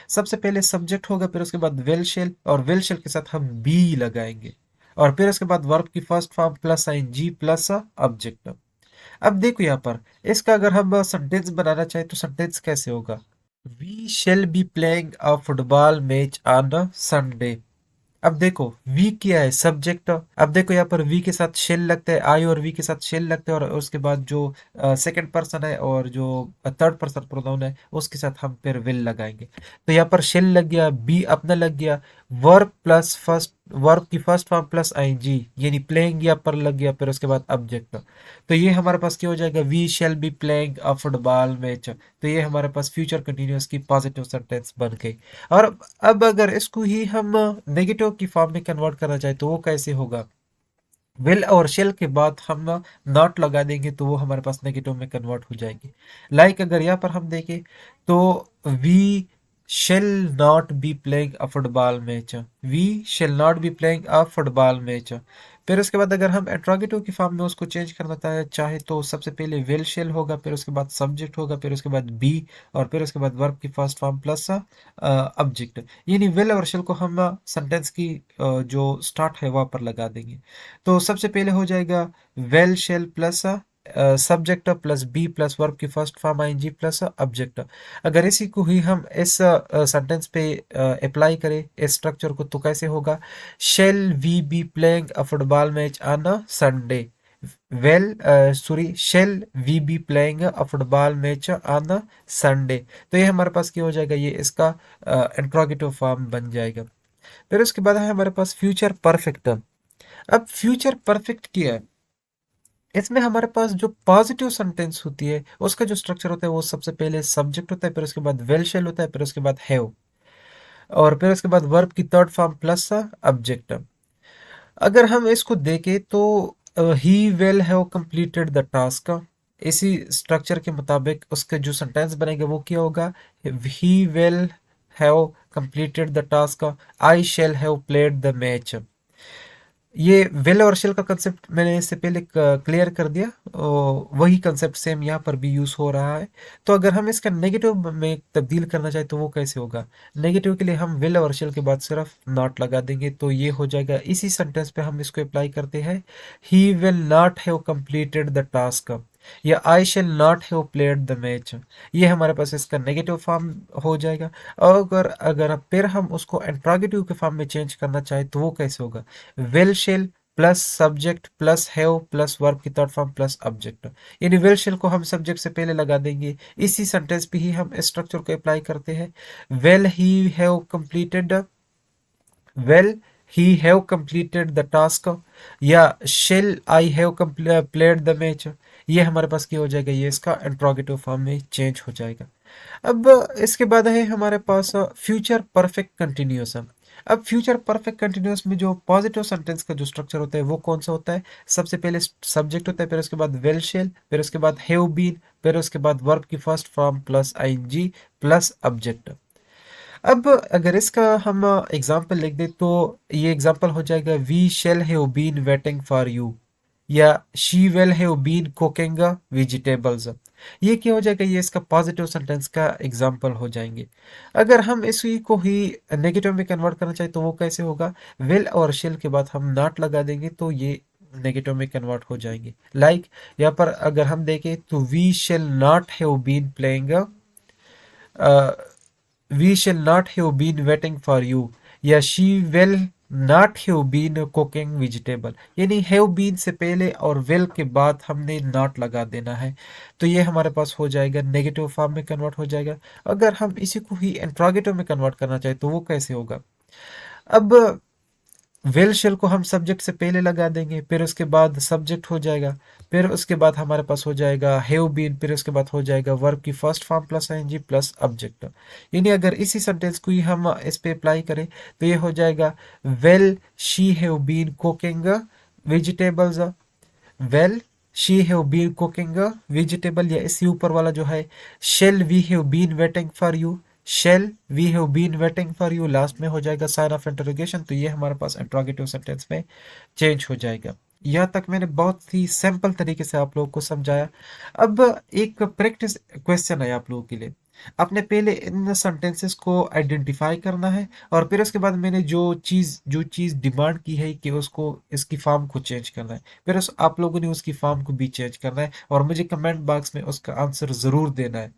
सबसे पहले सब्जेक्ट होगा, फिर उसके बाद विल शेल और विल शेल के साथ हम बी लगाएंगे और फिर उसके बाद वर्ब की फर्स्ट फॉर्म प्लस आइन जी प्लस ऑब्जेक्ट। अब देखो यहाँ पर इसका अगर हम सेंटेंस बनाना चाहे तो सेंटेंस कैसे होगा, we shall be playing a football match on Sunday. अब देखो वी क्या है, सब्जेक्ट। अब देखो यहाँ पर वी के साथ शेल लगता है, आई और वी के साथ शेल लगता है और उसके बाद जो सेकंड पर्सन है और जो थर्ड पर्सन प्रोनाउन है उसके साथ हम फिर विल लगाएंगे। तो यहाँ पर शेल लग गया, बी अपना लग गया, वर्ब प्लस फर्स्ट, वर्ब की फर्स्ट फॉर्म प्लस आईएनजी यानी प्लेइंग यहाँ पर लग गया, फिर उसके बाद ऑब्जेक्ट। तो ये हमारे पास क्या हो जाएगा, we shall be playing a football match. तो ये हमारे पास फ्यूचर कंटिन्यूअस की पॉजिटिव सेंटेंस बन गई। और अब अगर इसको ही हम नेगेटिव की फॉर्म में कन्वर्ट करना चाहे तो वो कैसे होगा, विल और शेल के बाद हम नॉट लगा देंगे तो वो हमारे पास नेगेटिव में कन्वर्ट हो जाएगी। लाइक अगर यहाँ पर हम देखें तो we shall not be playing a football match, we shall not be playing a football match. फिर उसके बाद अगर हम इंट्रोगेटिव की फॉर्म में उसको चेंज करना चाहे तो सबसे पहले विल शेल होगा, फिर उसके बाद सब्जेक्ट होगा, फिर उसके बाद बी और फिर उसके बाद वर्ब की फर्स्ट फॉर्म प्लस ऑब्जेक्ट। यानी विल और शेल को हम सेंटेंस की जो स्टार्ट है वहां पर लगा देंगे। तो सबसे पहले हो जाएगा will shall plus subject plus be plus verb की first form ING plus object. अगर इसी को ही हम इस सेंटेंस पे अप्लाई करें इस स्ट्रक्चर को तो कैसे होगा, shall we be playing a football match on a Sunday, well sorry shall we be playing a football match on a Sunday. तो ये हमारे पास क्या हो जाएगा, ये इसका इंट्रोगेटिव फॉर्म बन जाएगा। फिर उसके बाद है हमारे पास फ्यूचर परफेक्ट। अब फ्यूचर परफेक्ट क्या है, इसमें हमारे पास जो पॉजिटिव सेंटेंस होती है उसका जो स्ट्रक्चर होता है वो सबसे पहले सब्जेक्ट होता है, फिर उसके बाद वेल शेल होता है, फिर उसके बाद हैव और फिर उसके बाद वर्ब की थर्ड फॉर्म प्लस ऑब्जेक्ट। अगर हम इसको देखें तो he will have completed the task, इसी स्ट्रक्चर के मुताबिक उसका जो सेंटेंस बनेगा वो क्या होगा, he will have completed the task, I shall have played the match. ये विल और शेल का कंसेप्ट मैंने इससे पहले क्लियर कर दिया, वही कंसेप्ट सेम यहाँ पर भी यूज हो रहा है। तो अगर हम इसका नेगेटिव में तब्दील करना चाहे तो वो कैसे होगा, नेगेटिव के लिए हम विल और शेल के बाद सिर्फ नॉट लगा देंगे तो ये हो जाएगा, इसी सेंटेंस पे हम इसको अप्लाई करते हैं, he will not have completed the task या I shall not have played the match. ये हमारे पास इसका नेगेटिव फॉर्म हो जाएगा। और अगर अगर फिर हम उसको इंट्रोगेटिव के फॉर्म में चेंज करना चाहे तो वो कैसे होगा, will shall plus subject plus have plus verb की थर्ड फॉर्म प्लस ऑब्जेक्ट। यानी विल शेल को हम सब्जेक्ट से पहले लगा देंगे, इसी सेंटेंस पे ही हम इस स्ट्रक्चर को अप्लाई करते हैं, will he have completed, will he have completed the task या shall I have played the match. ये हमारे पास क्या हो जाएगा, ये इसका इंट्रोगेटिव फॉर्म में चेंज हो जाएगा। अब इसके बाद है हमारे पास फ्यूचर परफेक्ट कंटिन्यूअस। अब फ्यूचर परफेक्ट कंटिन्यूअस में जो पॉजिटिव सेंटेंस का जो स्ट्रक्चर होता है वो कौन सा होता है, सबसे पहले सब्जेक्ट होता है, फिर उसके बाद वेल शेल, फिर उसके बाद हैव बीन, फिर उसके बाद वर्ब की first form plus ING plus object. अब अगर इसका हम एग्जाम्पल लिख दें तो ये एग्जाम्पल हो जाएगा, we shall have been waiting for you, या she will have been cooking vegetables. ये क्या हो जाएगा, ये इसका पॉजिटिव सेंटेंस का एग्जाम्पल हो जाएंगे। अगर हम इसी को ही नेगेटिव में कन्वर्ट करना चाहें तो वो कैसे होगा, विल और शेल के बाद हम नॉट लगा देंगे तो ये नेगेटिव में कन्वर्ट हो जाएंगे। लाइक यहाँ पर अगर हम देखें तो we shall not have been playing, we shall not have been waiting for you, या she will not have been cooking vegetable. यानी हैव बीन से पहले और विल के बाद हमने नॉट लगा देना है, तो ये हमारे पास हो जाएगा नेगेटिव फॉर्म में कन्वर्ट हो जाएगा। अगर हम इसी को ही इंट्रोगेटिव में कन्वर्ट करना चाहें तो वो कैसे होगा, अब विल शेल को हम सब्जेक्ट से पहले लगा देंगे, फिर उसके बाद सब्जेक्ट हो जाएगा, फिर उसके बाद हमारे पास हो जाएगा हैव बीन, फिर उसके बाद हो जाएगा वर्ब की first form plus ING plus object. यानी अगर इसी सेंटेंस को ही हम इस पे अप्लाई करें तो ये हो जाएगा, well she have been cooking vegetables, well she have been cooking vegetable, या इससे ऊपर वाला जो है shall we have been waiting for you, shall we have been waiting for you, last में हो जाएगा साइन ऑफ इंटरोगेशन, तो ये हमारे पास इंट्रोगेटिव सेंटेंस में चेंज हो जाएगा। यहाँ तक मैंने बहुत ही सिंपल तरीके से आप लोगों को समझाया। अब एक प्रैक्टिस क्वेश्चन है आप लोगों के लिए, आपने पहले इन सेंटेंसेस को आइडेंटिफाई करना है और फिर उसके बाद मैंने जो चीज़ डिमांड की है कि उसको इसकी फॉर्म को चेंज करना है, फिर उस आप लोगों ने उसकी फॉर्म को भी चेंज करना है और मुझे कमेंट बॉक्स में उसका आंसर ज़रूर देना है।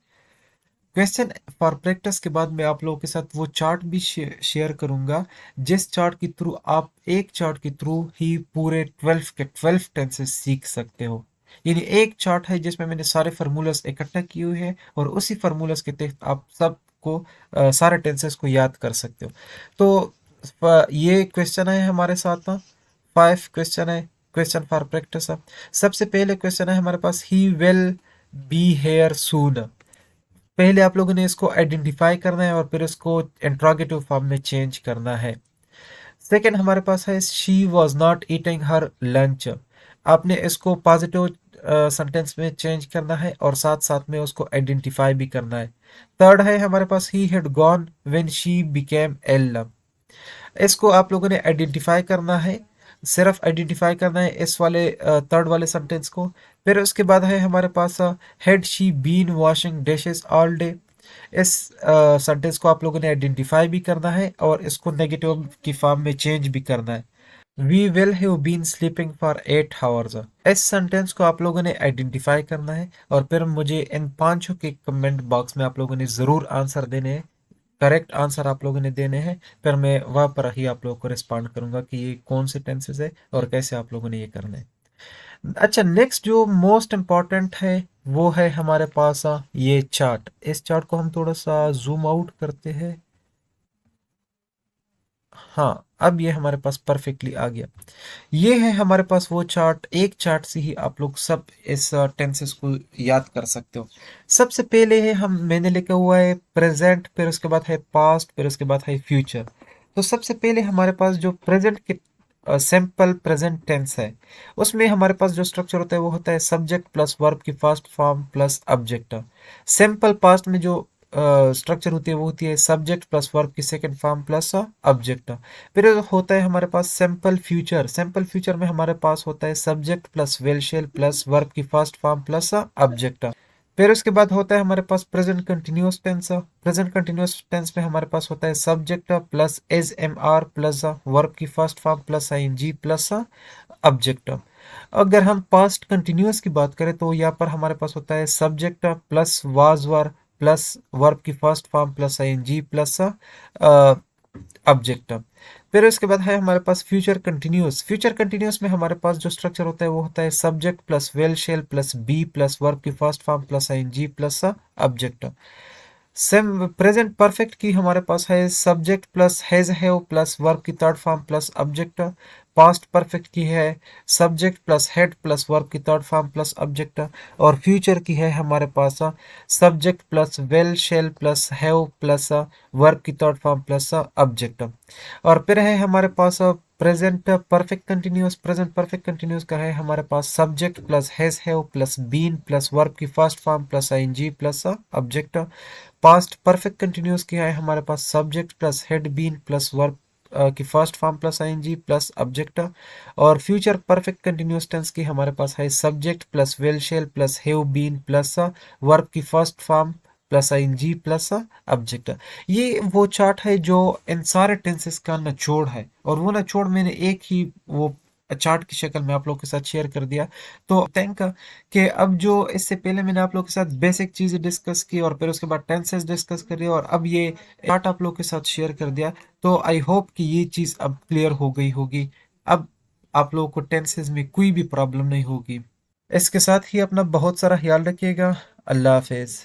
क्वेश्चन फॉर प्रैक्टिस के बाद मैं आप लोगों के साथ वो चार्ट भी शेयर करूंगा, जिस चार्ट के थ्रू आप एक चार्ट के थ्रू ही पूरे 12 के 12 टेंसेस सीख सकते हो। यानी एक चार्ट है जिसमें मैंने सारे फार्मूलास इकट्ठा किए हुए हैं और उसी फार्मूलास के तहत आप सबको सारे टेंसेस को याद कर सकते हो। तो ये क्वेश्चन है हमारे साथ ना, 5 क्वेश्चन है, क्वेश्चन फॉर प्रैक्टिस। सबसे पहले क्वेश्चन है हमारे पास, ही विल बी हेयर सून। पहले आप लोगों ने इसको आइडेंटिफाई करना है और फिर इसको इंट्रोगेटिव फॉर्म में चेंज करना है। सेकेंड हमारे पास है, she was not eating her lunch. आपने इसको पॉजिटिव सेंटेंस में चेंज करना है और साथ साथ में उसको आइडेंटिफाई भी करना है। थर्ड है हमारे पास, he had gone when she became ill. इसको आप लोगों ने आइडेंटिफाई करना है, सिर्फ आइडेंटिफाई करना है इस वाले थर्ड वाले सेंटेंस को। फिर उसके बाद है हमारे पास, had she been washing dishes all day. इस सेंटेंस को आप लोगों ने आइडेंटिफाई भी करना है और इसको नेगेटिव की फॉर्म में चेंज भी करना है। We will have been sleeping for 8 hours. इस सेंटेंस को आप लोगों ने आइडेंटिफाई करना है और फिर मुझे इन पांचों के कमेंट बॉक्स में आप लोगों ने ज़रूर आंसर देने हैं, करेक्ट आंसर आप लोगों ने देने हैं। फिर मैं वहाँ पर ही आप लोगों को रिस्पॉन्ड करूंगा कि ये कौन से टेंसेस है और कैसे आप लोगों ने ये करना है। अच्छा, नेक्स्ट जो मोस्ट इम्पॉर्टेंट है वो है हमारे पास ये चार्ट। इस चार्ट को हम थोड़ा सा जूम आउट करते हैं। हाँ, अब ये हमारे पास परफेक्टली आ गया। ये है हमारे पास वो चार्ट, एक चार्ट से ही आप लोग सब इस टेंसेस को याद कर सकते हो। सबसे पहले है मैंने लिखा हुआ है प्रेजेंट, फिर उसके बाद है पास्ट, फिर उसके बाद है फ्यूचर। तो सबसे पहले हमारे पास जो प्रेजेंट के सिंपल प्रेजेंट टेंस है, उसमें हमारे पास जो स्ट्रक्चर होता है वो होता है सब्जेक्ट प्लस वर्ब की first form plus object. Simple past में जो स्ट्रक्चर होती है वो होती है सब्जेक्ट प्लस वर्ब की सेकंड फॉर्म प्लस ऑब्जेक्ट। फिर होता है हमारे पास सिंपल फ्यूचर। सिंपल फ्यूचर में हमारे पास होता है subject plus will shall plus verb की फर्स्ट फॉर्म प्लस ऑब्जेक्ट। फिर उसके बाद होता है हमारे पास present continuous tense. Present continuous tense में हमारे पास होता है subject plus is am are plus verb की first form plus I N G plus object. अगर हम पास्ट कंटिन्यूअस की बात करें तो यहाँ पर हमारे पास होता है subject plus was were plus verb की first form plus I N G plus object. फिर उसके बाद है हमारे पास फ्यूचर कंटिन्यूअस। फ्यूचर कंटिन्यूअस में हमारे पास जो स्ट्रक्चर होता है वो होता है subject plus will shall plus be plus verb की first form plus I N G plus object. Same present perfect की हमारे पास है subject plus has have plus verb की third form plus object. Past perfect की है subject plus had plus verb की third form plus object. और future की है हमारे पास subject plus will shall plus have plus verb की थर्ड फॉर्म प्लस ऑब्जेक्ट। और फिर है हमारे पास present perfect continuous. Present perfect continuous का है हमारे पास subject plus has have plus been plus verb की first form plus ING plus object. Past perfect continuous की है हमारे पास subject plus had been plus verb की first form plus ING plus object. और फ्यूचर परफेक्ट कंटिन्यूअस टेंस की हमारे पास है subject plus will shall plus have been plus verb की first form plus ING plus object. ये वो chart है जो इन सारे टेंसेस का निचोड़ है, और वो निचोड़ मैंने एक ही वो चार्ट की शक्ल में आप लोगों के साथ शेयर कर दिया। तो थैंक कि अब जो इससे पहले मैंने आप लोगों के साथ बेसिक चीज़ें डिस्कस की और फिर उसके बाद टेंसेस डिस्कस करी और अब ये चार्ट आप लोगों के साथ शेयर कर दिया, तो आई होप कि ये चीज़ अब क्लियर हो गई होगी। अब आप लोगों को टेंसेस में कोई भी प्रॉब्लम नहीं होगी। इसके साथ ही अपना बहुत सारा ख्याल रखिएगा। अल्लाह हाफिज़।